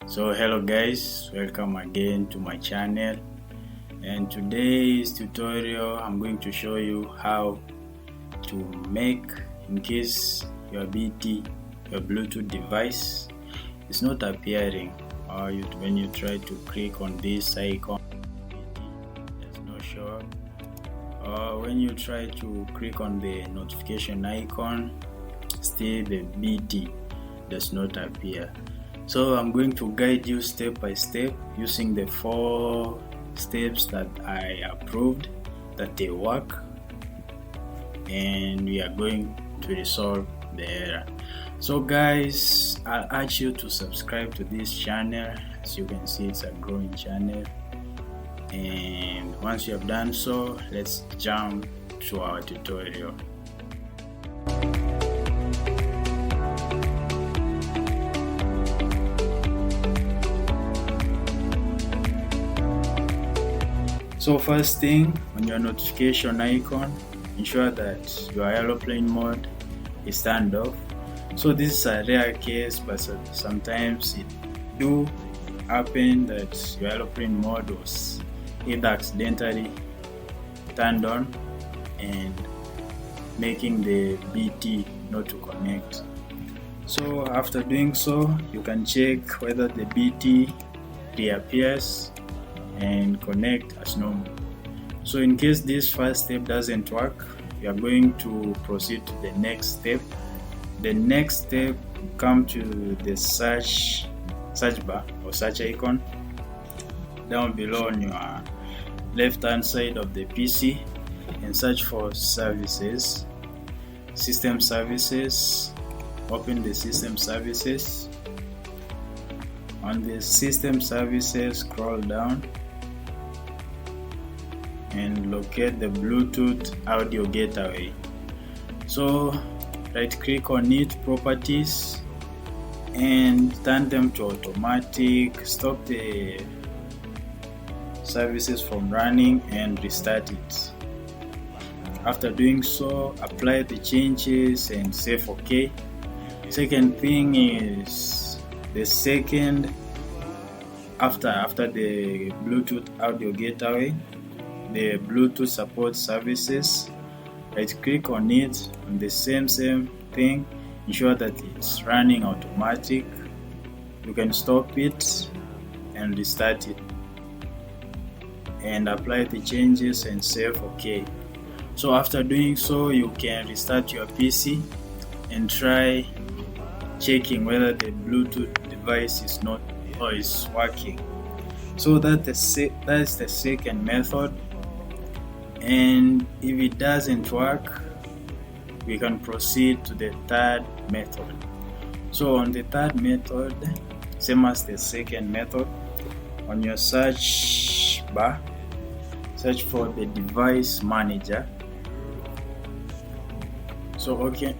So hello guys, welcome again to my channel, and today's tutorial I'm going to show you how to make, in case your Bluetooth device is not appearing, or when you try to click on this icon there's no show up, or when you try to click on the notification icon still the BT does not appear. So I'm going to guide you step by step using the 4 steps that I approved that they work, and we are going to resolve the error. So guys, I'll urge you to subscribe to this channel. As you can see, it's a growing channel, and once you have done so, let's jump to our tutorial. So first thing, on your notification icon, ensure that your airplane mode is turned off. So this is a rare case, but sometimes it do happen that your airplane mode was either accidentally turned on and making the BT not to connect. So after doing so, you can check whether the BT reappears and connect as normal. So in case this first step doesn't work, you are going to proceed to the next step. The next step, come to the search bar or search icon down below on your left hand side of the PC, and search for services, system services. Open the system services. On the system services, scroll down and locate the Bluetooth audio gateway. So right click on it, properties, and turn them to automatic. Stop the services from running and restart it. After doing so, apply the changes and save OK. Second thing is the second after the Bluetooth audio gateway, the Bluetooth support services. Right click on it, on the same thing, ensure that it's running automatic. You can stop it and restart it, and apply the changes and save OK. So after doing so, you can restart your PC and try checking whether the Bluetooth device is not or is working. So that's the second method. And if it doesn't work, we can proceed to the third method. So on the third method, same as the second method, on your search bar, search for the device manager. So okay,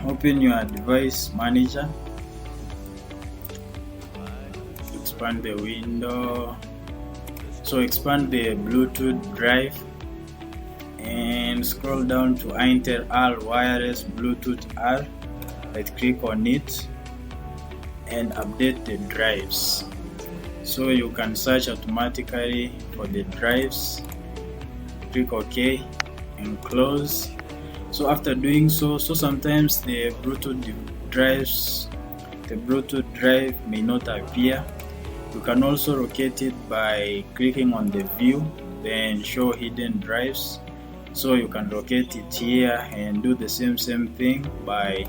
open your device manager, expand the window, so expand the Bluetooth drive and scroll down to Intel R wireless Bluetooth R. Right click on it and update the drives. So you can search automatically for the drives. Click OK and close. So after doing so, sometimes the Bluetooth drive may not appear. You can also locate it by clicking on the view, then show hidden drives. So you can locate it here and do the same thing by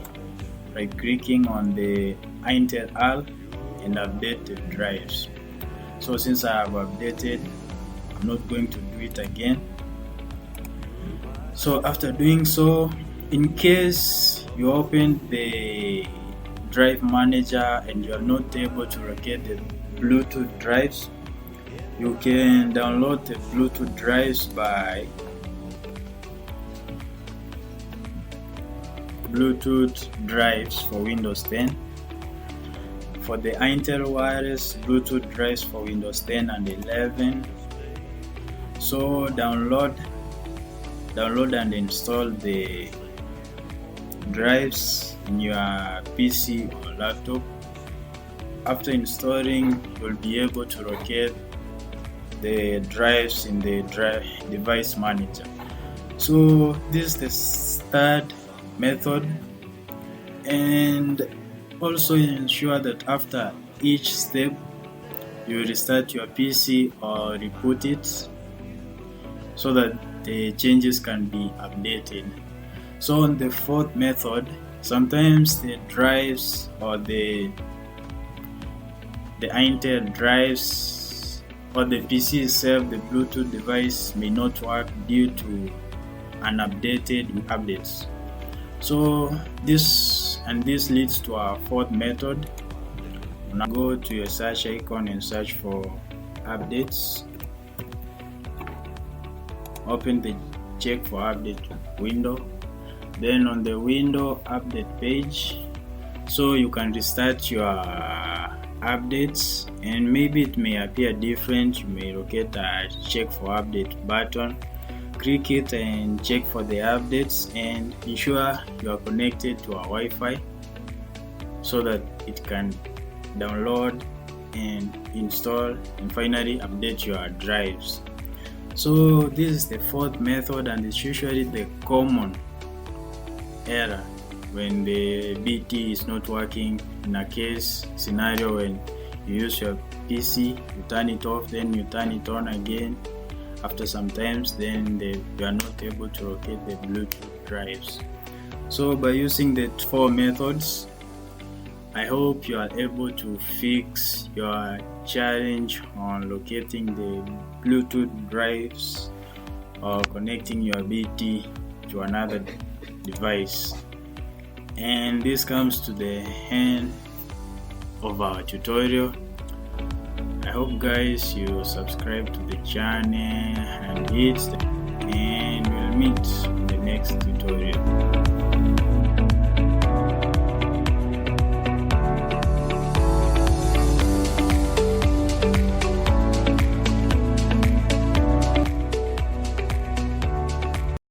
right clicking on the Intel R and update the drives. So since I have updated, I'm not going to do it again. So after doing so, in case you open the drive manager and you are not able to locate the Bluetooth drives, you can download the Bluetooth drives by Bluetooth drives for Windows 10. For the Intel wireless Bluetooth drives for Windows 10 and 11. So download and install the drives in your PC or laptop. after installing, you'll be able to locate the drives in the device manager. So this is the third method, and also ensure that after each step you restart your PC or reboot it so that the changes can be updated. So on the fourth method, sometimes the drives or the Intel drives or the PC itself, the Bluetooth device may not work due to unupdated updates. So this leads to our fourth method. Now go to your search icon and search for updates. Open the check for update window. Then on the window update page, so you can restart your updates, and maybe it may appear different. You may locate a check for update button, click it and check for the updates, and ensure you are connected to a Wi-Fi so that it can download and install and finally update your drives. So this is the fourth method, and it's usually the common error when the BT is not working. In a case scenario when you use your PC, you turn it off, then you turn it on again. After some times, then you are not able to locate the Bluetooth drives. So by using the four methods, I hope you are able to fix your challenge on locating the Bluetooth drives or connecting your BT to another device. And this comes to the end of our tutorial. I hope guys you subscribe to the channel and we'll meet in the next tutorial.